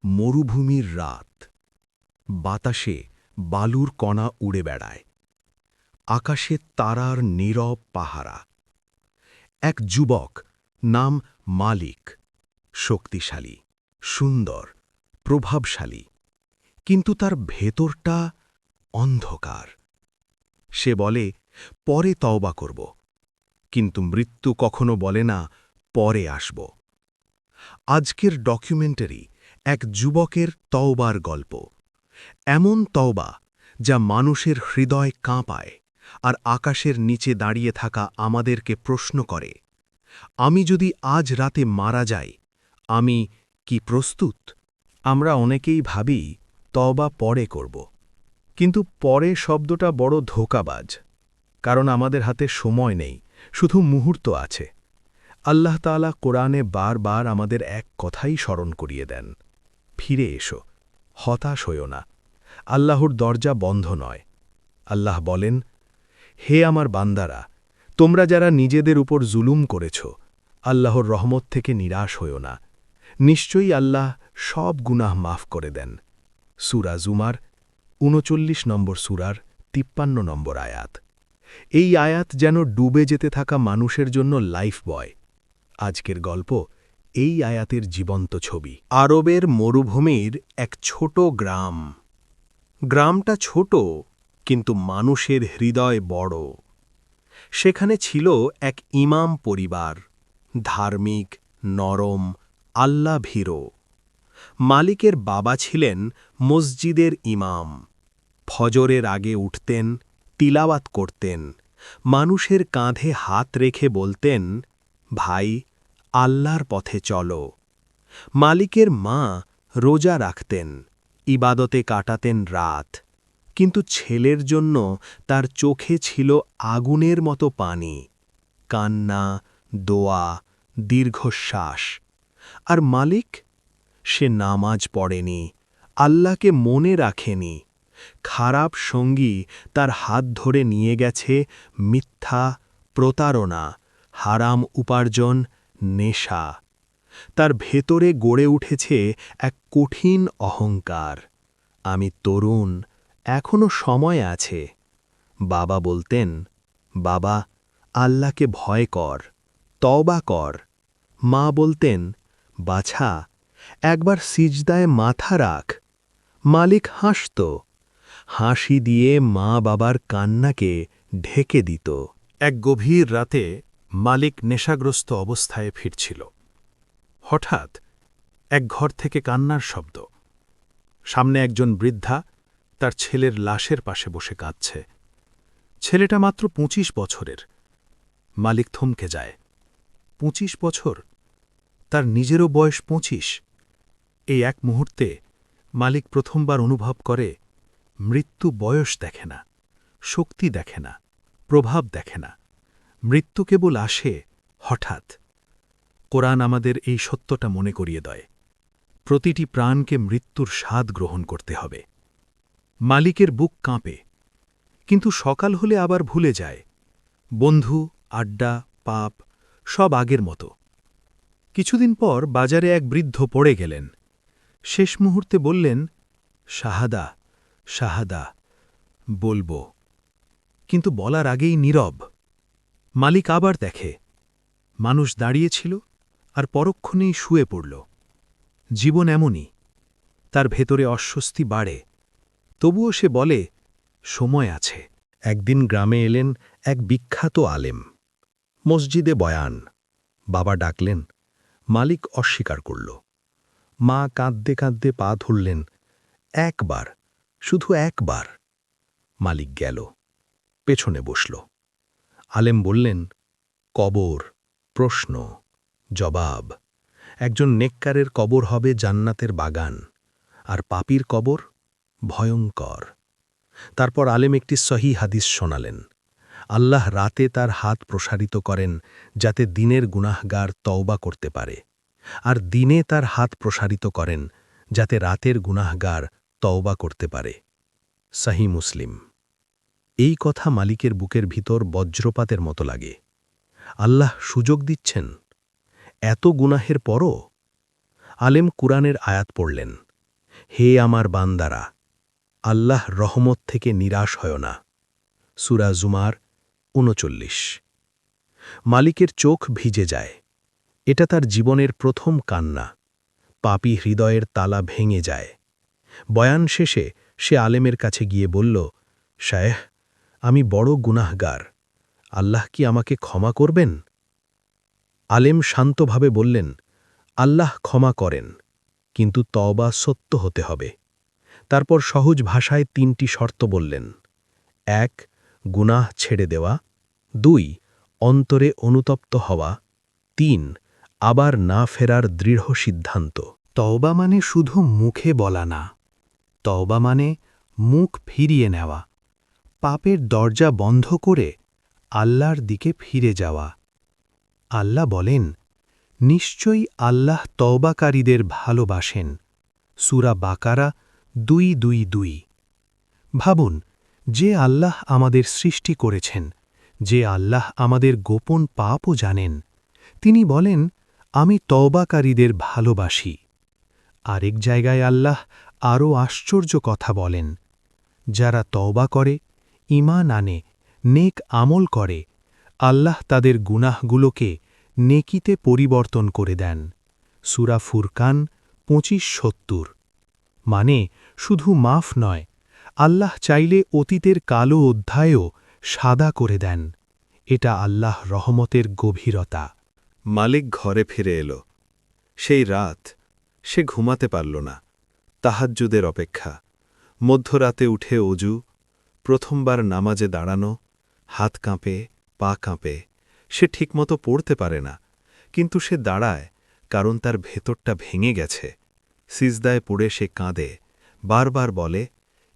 মরুভূমির রাত। বাতাসে বালুর কণা উড়ে বেড়ায়। আকাশে তারার নীরব পাহারা। এক যুবক, নাম মালিক, শক্তিশালী, সুন্দর, প্রভাবশালী, কিন্তু তার ভেতরটা অন্ধকার। সে বলে, পরে তওবা করব, কিন্তু মৃত্যু কখনো বলে না, পরে আসব। আজকের ডকুমেন্টারি এক যুবকের তওবার গল্প। এমন তওবা যা মানুষের হৃদয় কাঁপায় আর আকাশের নিচে দাঁড়িয়ে থাকা আমাদেরকে প্রশ্ন করে, আমি যদি আজ রাতে মারা যাই, আমি কি প্রস্তুত? আমরা অনেকেই ভাবি তওবা পরে করব, কিন্তু পরে শব্দটা বড় ধোঁকাবাজ, কারণ আমাদের হাতে সময় নেই, শুধু মুহূর্ত আছে। আল্লাহ তাআলা কোরআনে বারবার আমাদের এক কথাই স্মরণ করিয়ে দেন, ফিরে এসো, হতাশ হইও না, আল্লাহর দরজা বন্ধ নয়। আল্লাহ বলেন, হে আমার বান্দারা, তোমরা যারা নিজেদের উপর জুলুম করেছ, আল্লাহর রহমত থেকে নিরাশ হইও না, নিশ্চয়ই আল্লাহ সব গুনাহ মাফ করে দেন। সূরা জুমার ৩৯ নম্বর সূরার ৫৩ নম্বর আয়াত। এই আয়াত যেন ডুবে যেতে থাকা মানুষের জন্য লাইফ বয়। আজকের গল্প এই আয়াতের জীবন্ত ছবি। আরবের মরুভূমির এক ছোট গ্রাম। গ্রামটা ছোট, কিন্তু মানুষের হৃদয় বড়। সেখানে ছিল এক ইমাম পরিবার, ধার্মিক, নরম, আল্লাভীরু। মালিকের বাবা ছিলেন মসজিদের ইমাম। ফজরের আগে উঠতেন, তিলাওয়াত করতেন, মানুষের কাঁধে হাত রেখে বলতেন, ভাই, আল্লাহর পথে চলো। মালিকের মা রোজা রাখতেন, ইবাদতে কাটাতেন রাত, কিন্তু ছেলের জন্য তার চোখে ছিল আগুনের মতো পানি, কান্না, দোয়া, দীর্ঘশ্বাস। আর মালিক, সে নামাজ পড়েনি, আল্লাহকে মনে রাখেনি। খারাপ সঙ্গী তার হাত ধরে নিয়ে গেছে মিথ্যা, প্রতারণা, হারাম উপার্জন, নেশা। তার ভেতরে গড়ে উঠেছে এক কঠিন অহংকার, আমি তরুণ, এখনো সময় আছে। বাবা বলতেন, বাবা, আল্লাহকে ভয় কর, তওবা কর। মা বলতেন, বাছা, একবার সিজদায় মাথা রাখ। মালিক হাসত, হাসি দিয়ে মা বাবার কান্নাকে ঢেকে দিত। এক গভীর রাতে মালিক নেশাগ্রস্ত অবস্থায় ফিরছিল। হঠাৎ এক ঘর থেকে কান্নার শব্দ। সামনে একজন বৃদ্ধা তার ছেলের লাশের পাশে বসে কাঁদছে। ছেলেটা মাত্র ২৫ বছরের। মালিক থমকে যায়। ২৫ বছর? তার নিজেরও বয়স ২৫। এই এক মুহূর্তে মালিক প্রথমবার অনুভব করে, মৃত্যু বয়স দেখে না, শক্তি দেখে না, প্রভাব দেখে না। মৃত্যু কেবল আসে হঠাৎ। কোরআন আমাদের এই সত্যটা মনে করিয়ে দেয়। প্রতিটি প্রাণকে মৃত্যুর স্বাদ গ্রহণ করতে হবে। মালিকের বুক কাঁপে, কিন্তু সকাল হলে আবার ভুলে যায়। বন্ধু, আড্ডা, পাপ, সব আগের মতো। কিছুদিন পর বাজারে এক বৃদ্ধ পড়ে গেলেন। শেষ মুহূর্তে বললেন, শাহাদা, শাহাদা, বলবো, কিন্তু বলার আগেই নীরব। মালিক আবার দেখে, মানুষ দাঁড়িয়েছিল আর পরক্ষণেই শুয়ে পড়ল। জীবন এমনই, তার ভেতরে অস্বস্তি বাড়ে, তবুও সে বলে, সময় আছে। একদিন গ্রামে এলেন এক বিখ্যাত আলেম। মসজিদে বয়ান। বাবা ডাকলেন, মালিক অস্বীকার করল। মা কাঁদতে কাঁদতে পা ধরলেন, একবার, শুধু একবার। মালিক গেল, পেছনে বসল। আলেম বললেন, কবর, প্রশ্ন, জবাব। একজন নেককারের কবর হবে জান্নাতের বাগান, আর পাপীর কবর ভয়ঙ্কর। তারপর আলেম একটি সহি হাদিস শোনালেন, আল্লাহ রাতে তার হাত প্রসারিত করেন যাতে দিনের গুনাহগার তওবা করতে পারে, আর দিনে তার হাত প্রসারিত করেন যাতে রাতের গুনাহগার তওবা করতে পারে। সহি মুসলিম। এই কথা মালিকের বুকের ভিতর বজ্রপাতের মতো লাগে। আল্লাহ সুযোগ দিচ্ছেন, এত গুনাহের পরও। আলেম কুরআনের আয়াত পড়লেন, হে আমার বান্দারা, আল্লাহ রহমত থেকে নিরাশ হয় না। সূরা জুমার ৩৯। মালিকের চোখ ভিজে যায়। এটা তার জীবনের প্রথম কান্না। পাপী হৃদয়ের তালা ভেঙে যায়। বয়ান শেষে সে আলেমের কাছে গিয়ে বলল, শায়েখ, আমি বড় গুনাহগার, আল্লাহ কি আমাকে ক্ষমা করবেন? আলেম শান্তভাবে বললেন, আল্লাহ ক্ষমা করেন, কিন্তু তওবা সত্য হতে হবে। তারপর সহজ ভাষায় ৩টি শর্ত বললেন। ১. গুনাহ ছেড়ে দেওয়া। ২. অন্তরে অনুতপ্ত হওয়া। ৩. আবার না ফেরার দৃঢ় সিদ্ধান্ত। তওবা মানে শুধু মুখে বলা না, তওবা মানে মুখ ফিরিয়ে নেওয়া, পাপের দরজা বন্ধ করে আল্লাহর দিকে ফিরে যাওয়া। আল্লাহ বলেন, নিশ্চয়ই আল্লাহ তওবাকারীদের ভালোবাসেন। সূরা বাকারা ২:২:২। ভাবুন, যে আল্লাহ আমাদের সৃষ্টি করেছেন, যে আল্লাহ আমাদের গোপন পাপও জানেন, তিনি বলেন, আমি তওবাকারীদের ভালোবাসি। আরেক জায়গায় আল্লাহ আরও আশ্চর্য কথা বলেন, যারা তওবা করে, ঈমান আনে, নেক আমল করে, আল্লাহ তাদের গুনাহগুলোকে নেকিতে পরিবর্তন করে দেন। সূরা ফুরকান ২৫-৭০। মানে শুধু মাফ নয়, আল্লাহ চাইলে অতীতের কালো অধ্যায়ও সাদা করে দেন। এটা আল্লাহ রহমতের গভীরতা। মালিক ঘরে ফিরে এল। সেই রাত সে ঘুমাতে পারল না। তাহাজ্জুদের অপেক্ষা। মধ্যরাতে উঠে অজু, প্রথমবার নামাজে দাঁড়ানো, হাত কাঁপে, পা কাঁপে। সে ঠিকমতো পড়তে পারে না, কিন্তু সে দাঁড়ায়, কারণ তার ভেতরটা ভেঙে গেছে। সিজদায় পড়ে সে কাঁদে, বারবার বলে,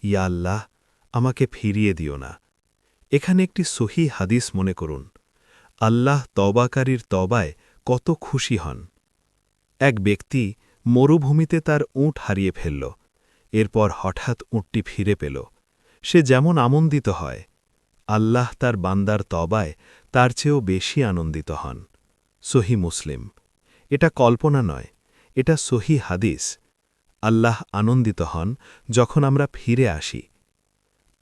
ইয়া আল্লাহ, আমাকে ফিরিয়ে দিও না। এখানে একটি সহি হাদিস মনে করুন। আল্লাহ তওবাকারীর তওবায় কত খুশি হন। এক ব্যক্তি মরুভূমিতে তার উট হারিয়ে ফেলল। এরপর হঠাৎ উটটি ফিরে পেল। সে যেমন আনন্দিত হয়, আল্লাহ তার বান্দার তওবায় তার চেয়েও বেশি আনন্দিত হন। সহি মুসলিম। এটা কল্পনা নয়, এটা সহি হাদিস। আল্লাহ আনন্দিত হন যখন আমরা ফিরে আসি।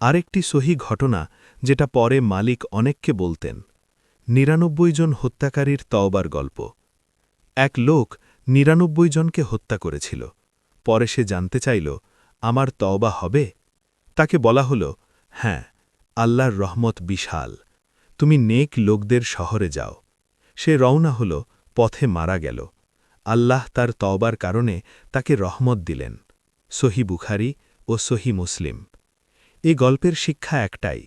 আরেকটি সহি ঘটনা, যেটা পরে মালিক অনেককে বলতেন। ৯৯ জন হত্যাকারীর তওবার গল্প। এক লোক ৯৯ জনকে হত্যা করেছিল। পরে সে জানতে চাইল, আমার তওবা হবে? তাকে বলা হল, হ্যাঁ, আল্লাহর রহমত বিশাল, তুমি নেক লোকদের শহরে যাও। সে রওনা হল, পথে মারা গেল। আল্লাহ তার তওবার কারণে তাকে রহমত দিলেন। সহি বুখারী ও সহি মুসলিম। এই গল্পের শিক্ষা একটাই,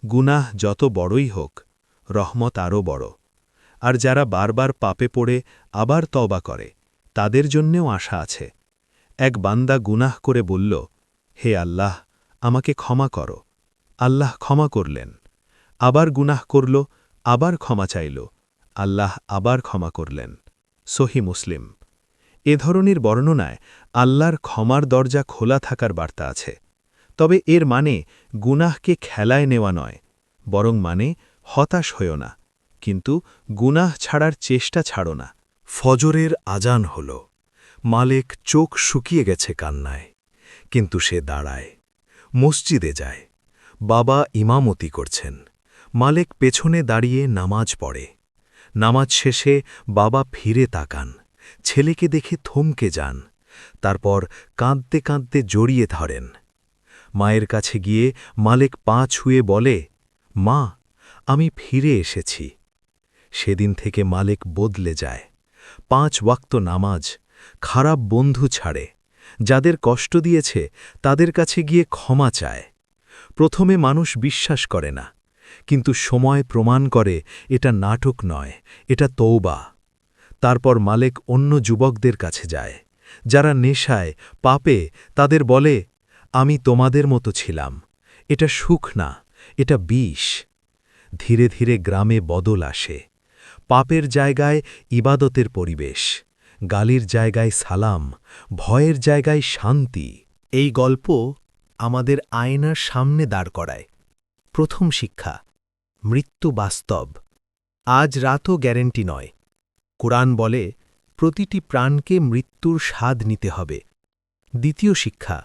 গুনাহ যত বড়ই হোক, রহমত আরও বড়। আর যারা বারবার পাপে পড়ে আবার তওবা করে, তাদের জন্যেও আশা আছে। এক বান্দা গুনাহ করে বলল, হে আল্লাহ, আমাকে ক্ষমা করো। আল্লাহ ক্ষমা করলেন। আবার গুনাহ করল, আবার ক্ষমা চাইল, আল্লাহ আবার ক্ষমা করলেন। সহি মুসলিম। এ ধরনের বর্ণনায় আল্লাহর ক্ষমার দরজা খোলা থাকার বার্তা আছে। তবে এর মানে গুনাহকে খেলায় নেওয়া নয়, বরং মানে হতাশ হইও না, কিন্তু গুনাহ ছাড়ার চেষ্টা ছাড়ো না। ফজরের আজান হল। মালেক চোখ শুকিয়ে গেছে কান্নায়, কিন্তু সে দাঁড়ায়। মসজিদে যায়। বাবা ইমামতি করছেন। মালেক পেছনে দাঁড়িয়ে নামাজ পড়ে। নামাজ শেষে বাবা ফিরে তাকান, ছেলেকে দেখে থমকে যান। তারপর কাঁদতে কাঁদতে জড়িয়ে ধরেন। মায়ের কাছে গিয়ে মালেক পা ছুঁয়ে বলে, মা, আমি ফিরে এসেছি। সেদিন থেকে মালেক বদলে যায়। ৫ ওয়াক্ত নামাজ, খারাপ বন্ধু ছাড়ে, যাদের কষ্ট দিয়েছে তাদের কাছে গিয়ে ক্ষমা চায়। প্রথমে মানুষ বিশ্বাস করে না, কিন্তু সময় প্রমাণ করে এটা নাটক নয়, এটা তওবা। তারপর মালেক অন্য যুবকদের কাছে যায়, যারা নেশায়, পাপে, তাদের বলে, আমি তোমাদের মতো ছিলাম। এটা সুখ না, এটা বিষ। ধীরে ধীরে গ্রামে বদল আসে। পাপের জায়গায় ইবাদতের পরিবেশ, গালির জায়গায় সালাম, ভয়ের জায়গায় শান্তি। এই গল্প আমাদের আয়নার সামনে দাঁড় করায়। প্রথম শিক্ষা, মৃত্যু বাস্তব, আজ রাতও গ্যারেন্টি নয়। কোরআন বলে, প্রতিটি প্রাণকে মৃত্যুর স্বাদ নিতে হবে। দ্বিতীয় শিক্ষা,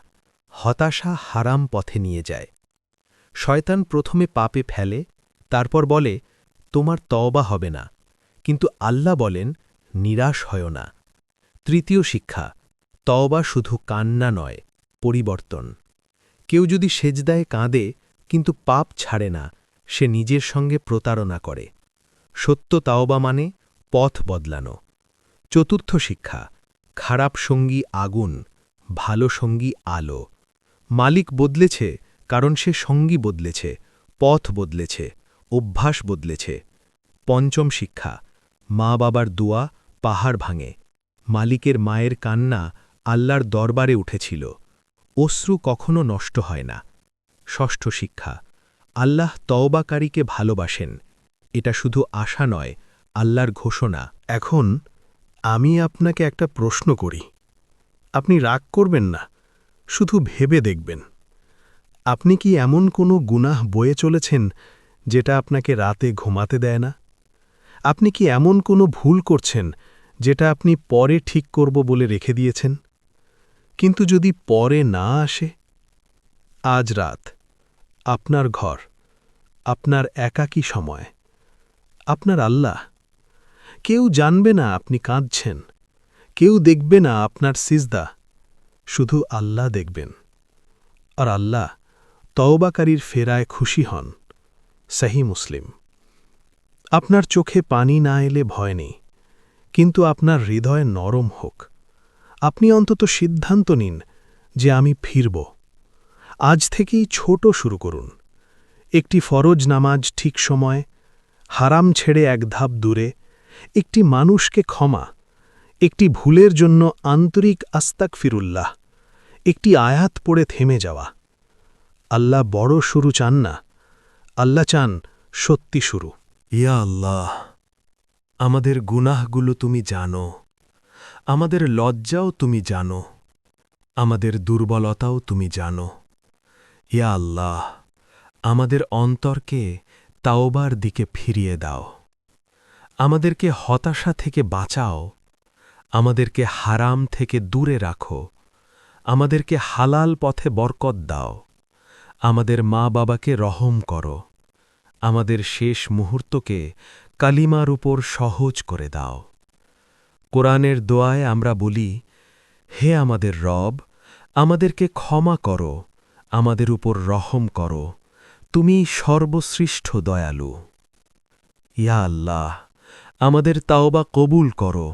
হতাশা হারাম পথে নিয়ে যায়। শয়তান প্রথমে পাপে ফেলে, তারপর বলে, তোমার তওবা হবে না, কিন্তু আল্লাহ বলেন, নিরাশ হয় না। তৃতীয় শিক্ষা, তওবা শুধু কান্না নয়, পরিবর্তন। কেউ যদি সেজদায় কাঁদে কিন্তু পাপ ছাড়ে না, সে নিজের সঙ্গে প্রতারণা করে। সত্য তাওবা মানে পথ বদলানো। চতুর্থ শিক্ষা, খারাপ সঙ্গী আগুন, ভালো সঙ্গী আলো। মালিক বদলেছে কারণ সে সঙ্গী বদলেছে, পথ বদলেছে, অভ্যাস বদলেছে। পঞ্চম শিক্ষা, মা বাবার দোয়া পাহাড় ভাঙে। মালিকের মায়ের কান্না আল্লাহর দরবারে উঠেছিল, অশ্রু কখনো নষ্ট হয় না। ষষ্ঠ শিক্ষা, আল্লাহ তওবাকারীকে ভালোবাসেন। এটা শুধু আশা নয়, আল্লাহর ঘোষণা। এখন আমি আপনাকে একটা প্রশ্ন করি। আপনি রাগ করবেন না, শুধু ভেবে দেখবেন। আপনি কি এমন কোনো গুনাহ বয়ে চলেছেন যেটা আপনাকে রাতে ঘুমাতে দেয় না? আপনি কি এমন কোনো ভুল করছেন যেটা আপনি পরে ঠিক করব বলে রেখে দিয়েছেন? কিন্তু যদি পরে না আসে? আজ রাত, আপনার ঘর, আপনার একাকী সময়, আপনার আল্লাহ। কেউ জানবে না আপনি কাঁদছেন, কেউ দেখবে না আপনার সিজদা, শুধু আল্লাহ দেখবেন। আর আল্লাহ তওবাকারীর ফেরায় খুশি হন। সহি মুসলিম। আপনার চোখে পানি না এলে ভয় নেই, কিন্তু আপনার হৃদয় নরম হোক। আপনি অন্তত সিদ্ধান্ত নিন যে আমি ফিরব। আজ থেকেই ছোট শুরু করুন। একটি ফরজ নামাজ ঠিক সময়, হারাম ছেড়ে এক ধাপ দূরে, একটি মানুষকে ক্ষমা, একটি ভুলের জন্য আন্তরিক আস্তাগফিরুল্লাহ, একটি আয়াত পড়ে থেমে যাওয়া। আল্লাহ বড় শুরু চান না, আল্লাহ চান সত্যি শুরু। ইয়া আল্লাহ, আমাদের গুনাহগুলো তুমি জানো, আমাদের লজ্জাও তুমি জানো, আমাদের দুর্বলতাও তুমি জানো। ইয়া আল্লাহ, আমাদের অন্তরকে তাওবার দিকে ফিরিয়ে দাও। আমাদেরকে হতাশা থেকে বাঁচাও, আমাদেরকে হারাম থেকে দূরে রাখো, আমাদেরকে হালাল পথে বরকত দাও, আমাদের মা বাবাকে রহম করো, আমাদের শেষ মুহূর্তকে কালিমার উপর সহজ করে দাও। কোরআনের দোয়ায় আমরা বলি, হে আমাদের রব, আমাদেরকে ক্ষমা করো, আমাদের উপর রহম করো, তুমি সর্বশ্রেষ্ঠ দয়ালু। ইয়া আল্লাহ, আমাদের তাওবা কবুল করো,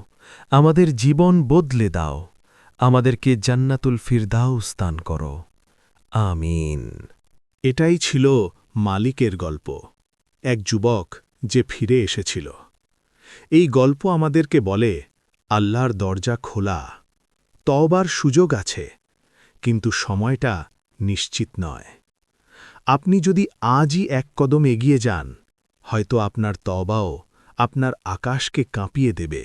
আমাদের জীবন বদলে দাও, আমাদেরকে জান্নাতুল ফিরদাউস দান করো। আমিন। এটাই ছিল মালিকের গল্প, এক যুবক যে ফিরে এসেছিল। এই গল্প আমাদেরকে বলে, আল্লাহর দরজা খোলা, তওবার সুযোগ আছে, কিন্তু সময়টা নিশ্চিত নয়। আপনি যদি আজই এক কদম এগিয়ে যান, হয়তো আপনার তওবাও আপনার আকাশকে কাঁপিয়ে দেবে।